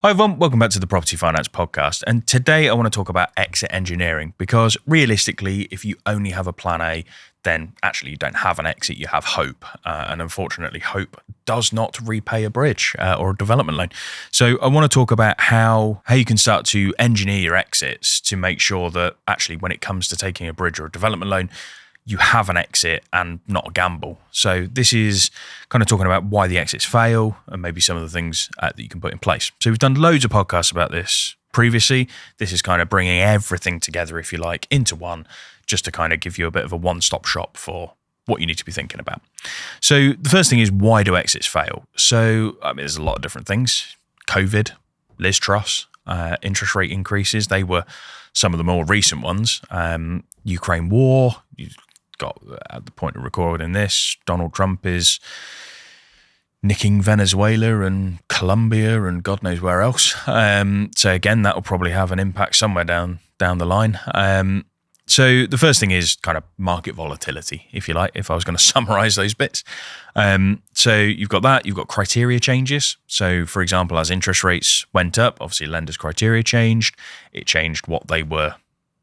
Hi everyone, welcome back to the Property Finance Podcast. And today I want to talk about exit engineering because realistically, if you only have a plan A, then actually you don't have an exit, you have hope. And unfortunately, hope does not repay a bridge or a development loan. So I want to talk about how you can start to engineer your exits to make sure that actually when it comes to taking a bridge or a development loan, you have an exit and not a gamble. So this is kind of talking about why the exits fail and maybe some of the things that you can put in place. So we've done loads of podcasts about this previously. This is kind of bringing everything together, if you like, into one, just to kind of give you a bit of a one-stop shop for what you need to be thinking about. So the first thing is, why do exits fail? So, there's a lot of different things. COVID, Liz Truss, interest rate increases. They were some of the more recent ones. Ukraine war. You've got, at the point of recording this, Donald Trump is nicking Venezuela and Colombia and God knows where else. So again, that will probably have an impact somewhere down the line. So the first thing is kind of market volatility, if you like, if I was going to summarize those bits. So you've got that, you've got criteria changes. So for example, as interest rates went up, obviously lenders' criteria changed. It changed what they were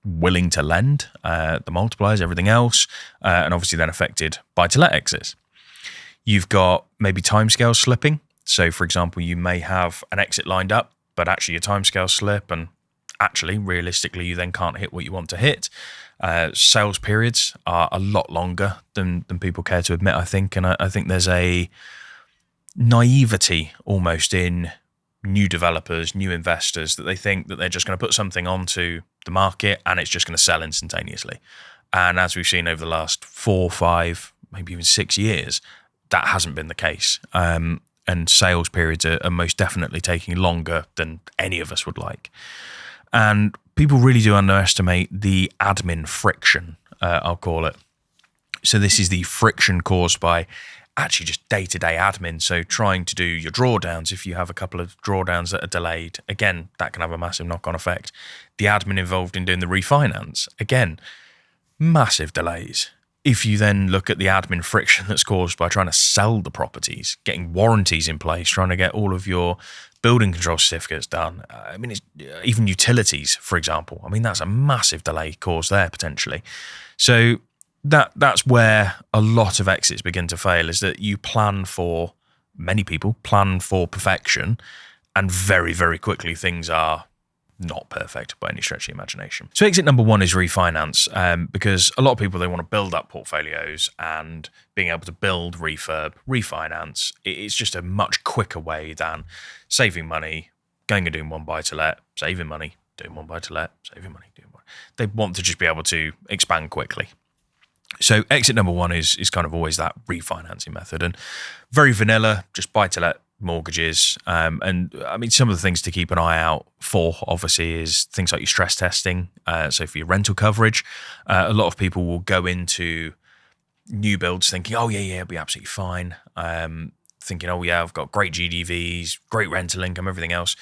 willing to lend, the multipliers, everything else, and obviously then affected buy-to-let exits. You've got maybe timescales slipping. So for example, you may have an exit lined up, but actually your timescales slip and actually, realistically, you then can't hit what you want to hit. Sales periods are a lot longer than people care to admit, I think. And I think there's a naivety almost in new developers, new investors, that they think that they're just going to put something onto the market and it's just going to sell instantaneously. And as we've seen over the last 4, 5, maybe even 6 years, that hasn't been the case. And sales periods are most definitely taking longer than any of us would like. And people really do underestimate the admin friction, I'll call it. So this is the friction caused by actually just day-to-day admin. So trying to do your drawdowns, if you have a couple of drawdowns that are delayed, again, that can have a massive knock-on effect. The admin involved in doing the refinance, again, massive delays. If you then look at the admin friction that's caused by trying to sell the properties, getting warranties in place, trying to get all of your building control certificates done. It's even utilities, for example. That's a massive delay caused there potentially. So that's where a lot of exits begin to fail, is that many people plan for perfection, and very, very quickly things are not perfect by any stretch of the imagination. So exit number one is refinance, because a lot of people, they want to build up portfolios, and being able to build, refurb, refinance, it's just a much quicker way than saving money, going and doing one buy-to-let, saving money, doing one buy-to-let, saving money, doing one. They want to just be able to expand quickly. So exit number one is kind of always that refinancing method, and very vanilla, just buy-to-let mortgages. And some of the things to keep an eye out for, obviously, is things like your stress testing. So for your rental coverage, a lot of people will go into new builds thinking, oh yeah, it'll be absolutely fine. Thinking, oh yeah, I've got great GDVs, great rental income, everything else,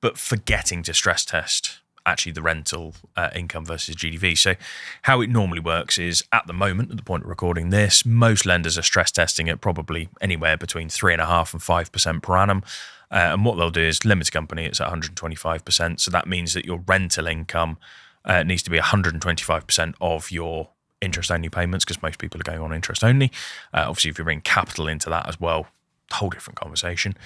but forgetting to stress test actually the rental income versus GDV. So how it normally works is, at the moment, at the point of recording this, most lenders are stress testing at probably anywhere between 3.5% and 5% per annum. And what they'll do is, limited company, it's at 125%. So that means that your rental income needs to be 125% of your interest-only payments, because most people are going on interest-only. Obviously, if you bring capital into that as well, whole different conversation.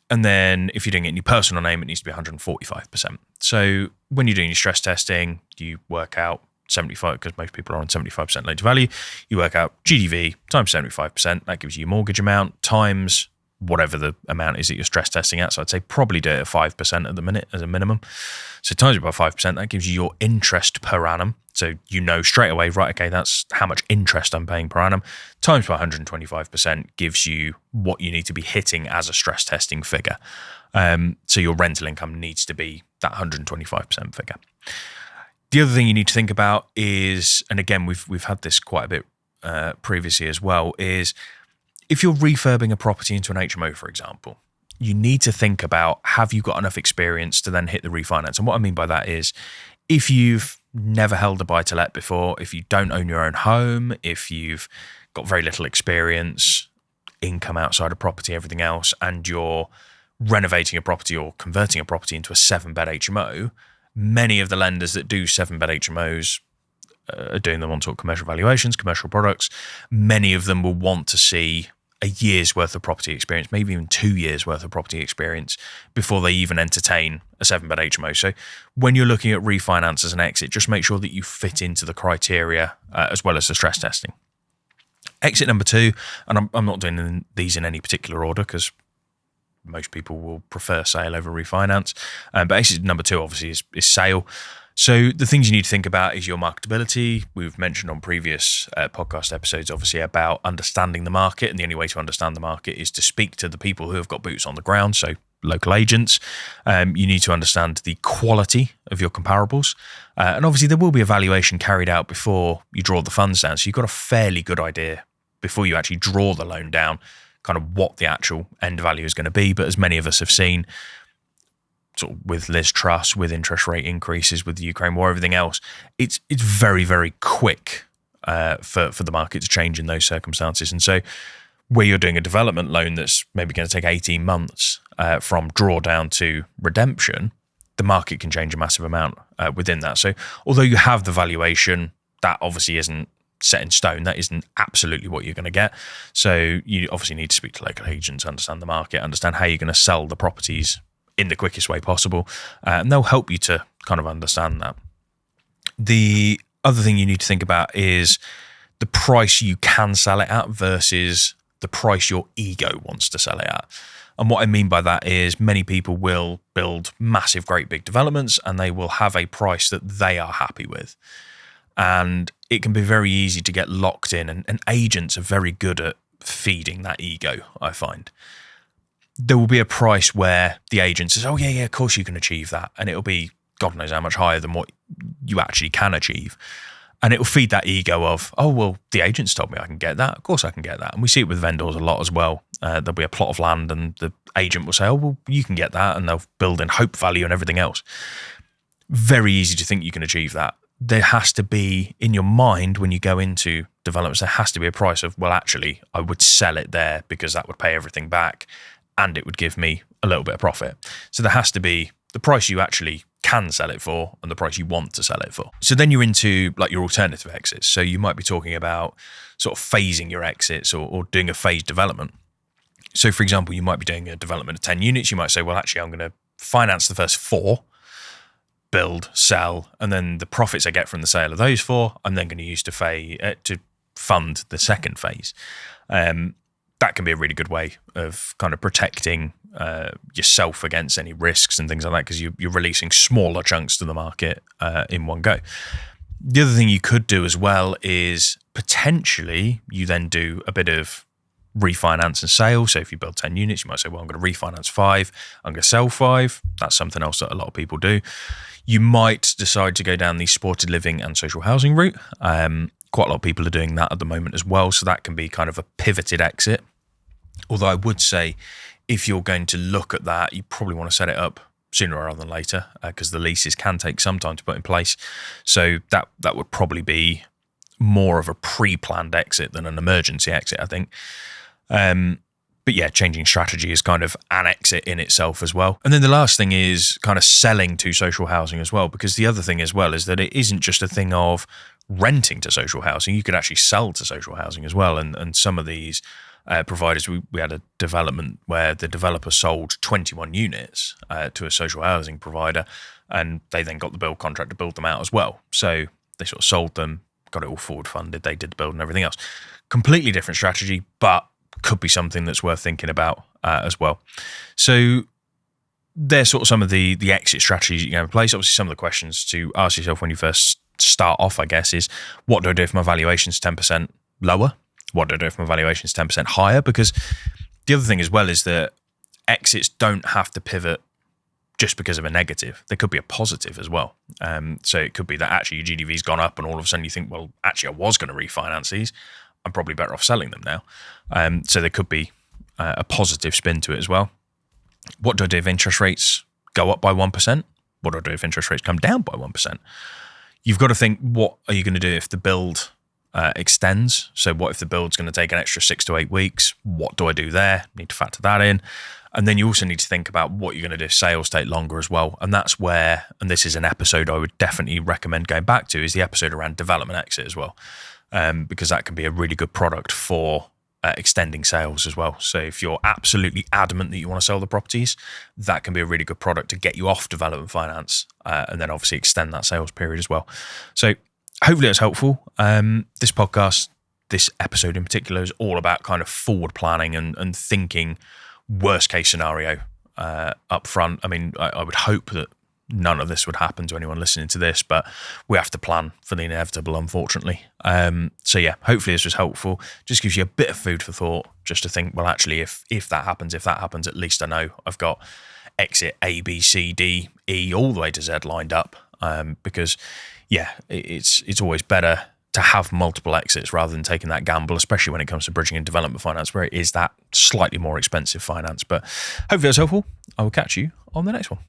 And then if you're doing it in your personal name, it needs to be 145%. So when you're doing your stress testing, you work out 75, because most people are on 75% loan to value. You work out GDV times 75%. That gives you your mortgage amount times whatever the amount is that you're stress testing at. So I'd say probably do it at 5% at the minute as a minimum. So times it by 5%, that gives you your interest per annum. So you know straight away, right, okay, that's how much interest I'm paying per annum. Times by 125% gives you what you need to be hitting as a stress testing figure. So your rental income needs to be that 125% figure. The other thing you need to think about is, and again, we've had this quite a bit previously as well, is if you're refurbing a property into an HMO, for example, you need to think about, have you got enough experience to then hit the refinance? And what I mean by that is, if you've never held a buy-to-let before, if you don't own your own home, if you've got very little experience, income outside of property, everything else, and you're renovating a property or converting a property into a 7-bed HMO, many of the lenders that do 7-bed HMOs are doing them on sort of commercial valuations, commercial products. Many of them will want to see a year's worth of property experience, maybe even 2 years worth of property experience before they even entertain a 7-bed HMO. So when you're looking at refinance as an exit, just make sure that you fit into the criteria as well as the stress testing. Exit number 2, and I'm not doing these in any particular order because most people will prefer sale over refinance. But exit number 2 obviously is sale. So the things you need to think about is your marketability. We've mentioned on previous podcast episodes, obviously, about understanding the market. And the only way to understand the market is to speak to the people who have got boots on the ground, so local agents. You need to understand the quality of your comparables. And obviously, there will be a valuation carried out before you draw the funds down. So you've got a fairly good idea before you actually draw the loan down, kind of what the actual end value is going to be. But as many of us have seen, sort of with Liz Truss, with interest rate increases, with the Ukraine war, everything else, it's very, very quick for the market to change in those circumstances. And so where you're doing a development loan that's maybe going to take 18 months from drawdown to redemption, the market can change a massive amount within that. So although you have the valuation, that obviously isn't set in stone. That isn't absolutely what you're going to get. So you obviously need to speak to local agents, understand the market, understand how you're going to sell the properties in the quickest way possible, and they'll help you to kind of understand that. The other thing you need to think about is the price you can sell it at versus the price your ego wants to sell it at. And what I mean by that is many people will build massive, great big developments and they will have a price that they are happy with. And it can be very easy to get locked in, and agents are very good at feeding that ego, I find. There will be a price where the agent says, oh, yeah, of course you can achieve that. And it'll be God knows how much higher than what you actually can achieve. And it will feed that ego of, oh, well, the agent's told me I can get that. Of course I can get that. And we see it with vendors a lot as well. There'll be a plot of land and the agent will say, oh, well, you can get that. And they'll build in hope value and everything else. Very easy to think you can achieve that. There has to be, in your mind, when you go into developments, there has to be a price of, well, actually, I would sell it there because that would pay everything back and it would give me a little bit of profit. So there has to be the price you actually can sell it for and the price you want to sell it for. So then you're into like your alternative exits. So you might be talking about sort of phasing your exits or doing a phased development. So for example, you might be doing a development of 10 units. You might say, well, actually, I'm going to finance the first 4, build, sell, and then the profits I get from the sale of those 4, I'm then going to use to fund the second phase. That can be a really good way of kind of protecting yourself against any risks and things like that, because you're releasing smaller chunks to the market in one go. The other thing you could do as well is potentially you then do a bit of refinance and sale. So if you build 10 units, you might say, well, I'm going to refinance 5, I'm going to sell 5. That's something else that a lot of people do. You might decide to go down the supported living and social housing route. Quite a lot of people are doing that at the moment as well. So that can be kind of a pivoted exit. Although I would say if you're going to look at that, you probably want to set it up sooner rather than later because the leases can take some time to put in place. So that would probably be more of a pre-planned exit than an emergency exit, I think. But yeah, changing strategy is kind of an exit in itself as well. And then the last thing is kind of selling to social housing as well, because the other thing as well is that it isn't just a thing of renting to social housing. You could actually sell to social housing as well. And some of these providers, we had a development where the developer sold 21 units to a social housing provider, and they then got the build contract to build them out as well. So they sort of sold them, got it all forward funded, they did the build and everything else. Completely different strategy, but could be something that's worth thinking about as well. So there's sort of some of the exit strategies you can have in place. Obviously, some of the questions to ask yourself when you first start off, I guess, is what do I do if my valuation is 10% lower? What do I do if my valuation is 10% higher? Because the other thing as well is that exits don't have to pivot just because of a negative. There could be a positive as well. So it could be that actually your GDV's gone up and all of a sudden you think, well, actually I was going to refinance these. I'm probably better off selling them now. So there could be a positive spin to it as well. What do I do if interest rates go up by 1%? What do I do if interest rates come down by 1%? You've got to think, what are you going to do if the build extends? So what if the build's going to take an extra 6 to 8 weeks? What do I do there? Need to factor that in. And then you also need to think about what you're going to do if sales take longer as well. And that's where, and this is an episode I would definitely recommend going back to, is the episode around development exit as well. Because that can be a really good product for extending sales as well. So if you're absolutely adamant that you want to sell the properties, that can be a really good product to get you off development finance and then obviously extend that sales period as well. So hopefully that's helpful. This podcast, this episode in particular, is all about kind of forward planning and thinking worst case scenario up front. I mean, I would hope that none of this would happen to anyone listening to this, but we have to plan for the inevitable, unfortunately. So yeah, hopefully this was helpful. Just gives you a bit of food for thought, just to think, well, actually, if that happens, at least I know I've got exit A, B, C, D, E, all the way to Z lined up. Because yeah, it's always better to have multiple exits rather than taking that gamble, especially when it comes to bridging and development finance, where it is that slightly more expensive finance. But hopefully that's helpful. I will catch you on the next one.